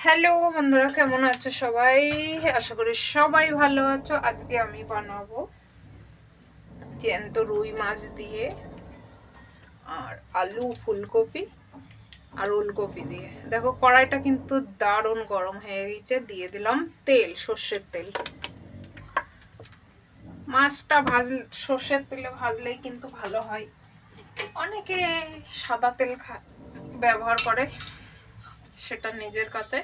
Hello বন্ধুরা, কেমন আছো সবাই? আশা করি সবাই ভালো আছো। আজকে আমি বানাবো জ্যান্ত রুই মাছ দিয়ে আর আলু, ফুলকপি আর ওলকপি দিয়ে। দেখো কড়াইটা কিন্তু দারুণ গরম হয়ে গেছে। দিয়ে দিলাম তেল, সর্ষের তেল। মাছটা সর্ষের তেলে ভাজলেই কিন্তু ভালো হয়। অনেকে সাদা তেল ব্যবহার করে, সেটা নিজের কাছে।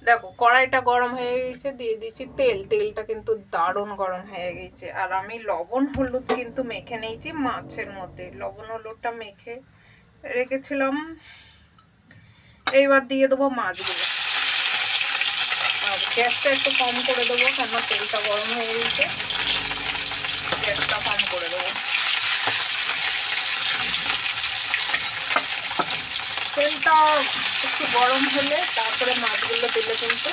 দেখো কড়াইটা গরম হয়ে গেছে, দিয়ে দিয়েছি তেল। তেলটা কিন্তু দারুণ গরম হয়ে গেছে। আর আমি লবণ হলুদ কিন্তু মেখে নিয়েছি মাছের মধ্যে। লবণ হলুদটা মেখে রেখেছিলাম। এইবার দিয়ে দেবো মাছগুলো। আর গ্যাসটা একটু কম করে দেবো, কেন তেলটা গরম হয়ে গেছে। গ্যাসটা কম করে দেবো। তেলটা একটু গরম হলে তারপরে মাছগুলো দিলে কিন্তু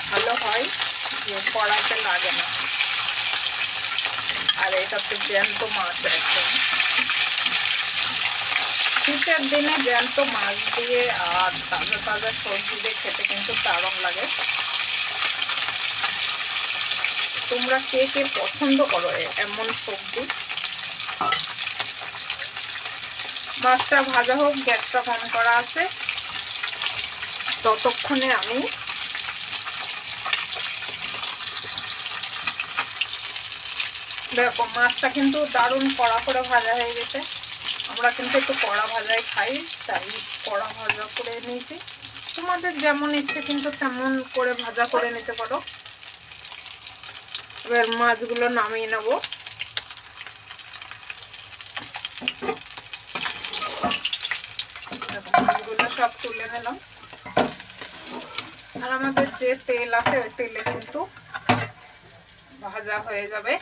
ভালো হয়, যে কড়াইতে লাগে না। আর এটা তো জ্যান্ত মাছ একদম। শীতের দিনে জ্যান্ত মাছ দিয়ে আর তাজা তাজা সবজি দিয়ে খেতে কিন্তু দারুণ লাগে। তোমরা কে কে পছন্দ করো এমন সবজি? মাছটা ভাজা হোক, গ্যাসটা কম করা আছে, ততক্ষণে আমি দেখো মাছটা কিন্তু দারুণ কড়া করে ভাজা হয়ে গেছে। আমরা কিন্তু একটু কড়া ভাজাই খাই, তাই কড়া ভাজা করে নিয়েছি। তোমাদের যেমন ইচ্ছে কিন্তু তেমন করে ভাজা করে নিতে পারো। এবার মাছগুলো নামিয়ে নেবো। মাছগুলো সব তুলে নিলাম। আর আমাদের যে তেল আছে ওই তেলে কিন্তু ভাজা হয়ে যাবে,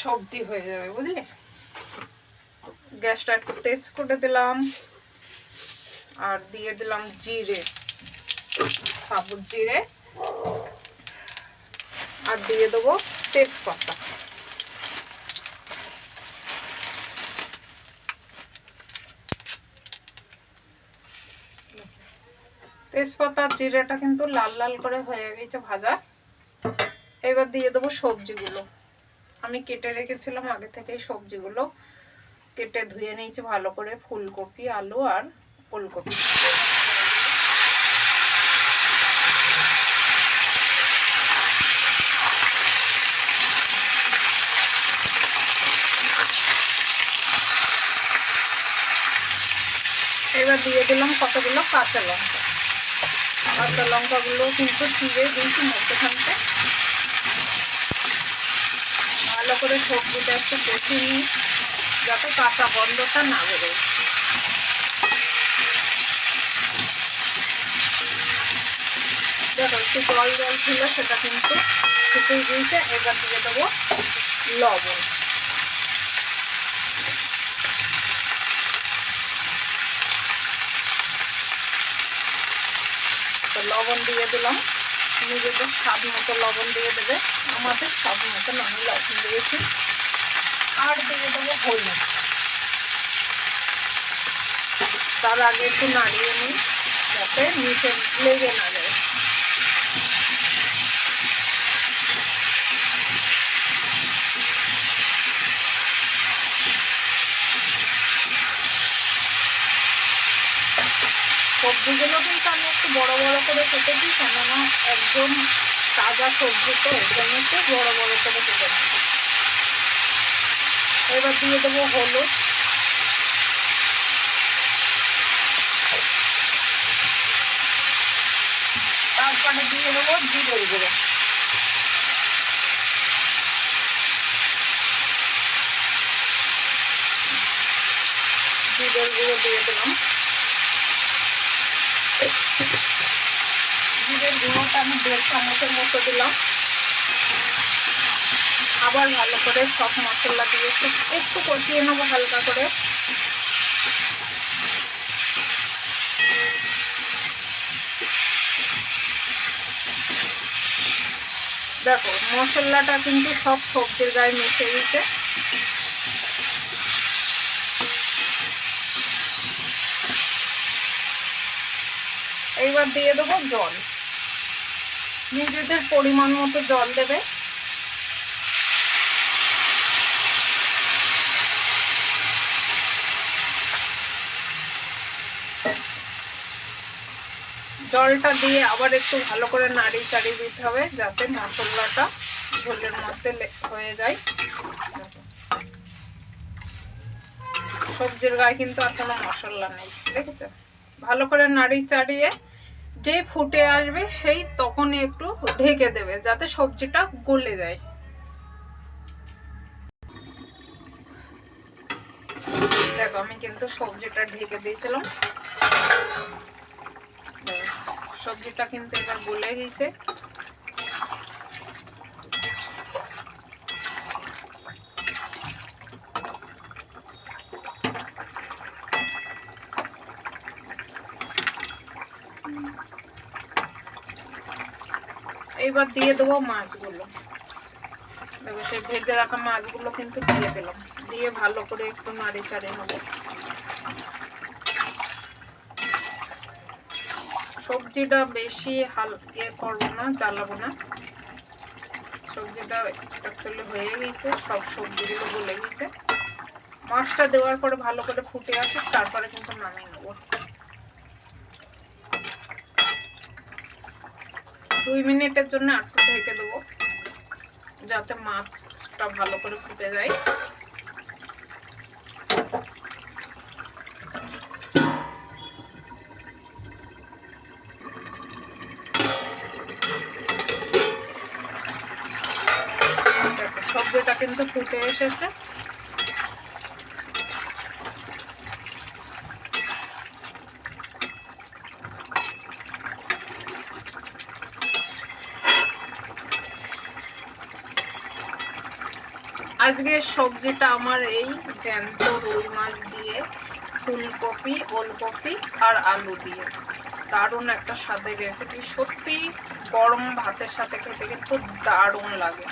সবজি হয়ে যাবে, বুঝলি? গ্যাসটা একটু তেজ করে দিলাম। আর দিয়ে দিলাম জিরে, সাবুত জিরে। আর দিয়ে দেবো তেজপাতা। তেজপাতা জিরেটা কিন্তু লাল লাল করে হয়ে গেছে ভাজা। এবার দিয়ে দেবো সবজিগুলো। আমি কেটে রেখেছিলাম আগে থেকে সবজিগুলো, কেটে ধুয়ে নিয়েছি ভালো করে। ফুলকপি, আলু আর ওলকপি। এবার দিয়ে দিলাম কতগুলো কাঁচা লঙ্কা। কাঁচা লঙ্কাগুলো কিন্তু চিড়ে দিয়েছি মধ্যখানতে। ভালো করে সবজিটা একটু কষিয়ে নিই, যাতে কাঁচা গন্ধটা না বেরোয়। দেখো একটু জল জল ছিল, সেটা কিন্তু শুকিয়ে গিয়েছে। এবার দিয়ে দেবো লবণ। তো লবণ দিয়ে দিলাম। নিজেদের স্বাদ মতো লবণ দিয়ে দেবে। আমাদের স্বাদ মতন আমি লবণ দিয়েছি। আর দিয়ে দেবো হলুদ। তার আগে একটু নাড়িয়ে নিই, যাতে নিচে লেগে না যায়। সবজিগুলো কিন্তু আমি একটু বড় বড় করে কেটেছি, কেননা একদম তাজা সবজি তো, এর জন্য একটু বড় বড় করে কেটে নিচ্ছি। এবার দিয়ে দেবো হলুদ। তারপরে দিয়ে দেবো জিরের গুঁড়ো। জিরের গুঁড়ো দিয়ে দিলাম। জিরের গুঁড়োটা আমি 1.5 চামচের মতো দিলাম। আবার ভালো করে সব মশলা দিয়ে একটু কষিয়ে নেবো হালকা করে। দেখো মশলাটা কিন্তু সব সবজির গায়ে মিশে গেছে। এইবার দিয়ে দেবো জল, নিজেদের পরিমাণ মতো জল দেবে। জলটা দিয়ে আবার একটু ভালো করে নাড়িয়ে চাড়িয়ে দিতে হবে যাতে মশলাটা ঝোলের মধ্যে হয়ে যায়। সবজির গায়ে কিন্তু আর কোনো মশলা নেই, দেখেছো? ভালো করে নাড়িয়ে চাড়িয়ে যে ফুটে আসবে সেই তখনই একটু ঢেকে দেবে যাতে সবজিটা গলে যায়। দেখো আমি কিন্তু সবজিটা ঢেকে দিয়েছিলাম, সবজিটা কিন্তু এবার গলে গেছে। এইবার দিয়ে দেবো মাছগুলো, দেখো সেই ভেজে রাখা মাছগুলো কিন্তু দিয়ে দিলাম, দিয়ে ভালো করে একটু নাড়ি চাড়ি নেবো। সবজিটা বেশি ইয়ে করবো না, জ্বালাবো না। সবজিটা অ্যাকচুয়ালি হয়ে গেছে, সব সবজিগুলো গলে গেছে। মাছটা দেওয়ার পরে ভালো করে ফুটে আসে, তারপরে কিন্তু নামিয়ে নেবো। 2 মিনিটের জন্য একটু ঢেকে দেবো যাতে মাছটা ভালো করে ফুটে যায়। সবজিটা কিন্তু ফুটে এসেছে। আজকে সবজিটা আমার এই জ্যান্ত রুই মাছ দিয়ে, ফুলকপি, ওলকপি আর আলু দিয়ে দারুণ একটা স্বাদের রেসিপি। সত্যি গরম ভাতের সাথে খেতে কিন্তু দারুণ লাগে।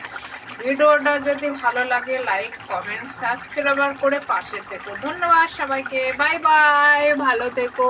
ভিডিওটা যদি ভালো লাগে লাইক, কমেন্ট, সাবস্ক্রাইব করে পাশে থেকো। ধন্যবাদ সবাইকে, বাই বাই, ভালো থেকো।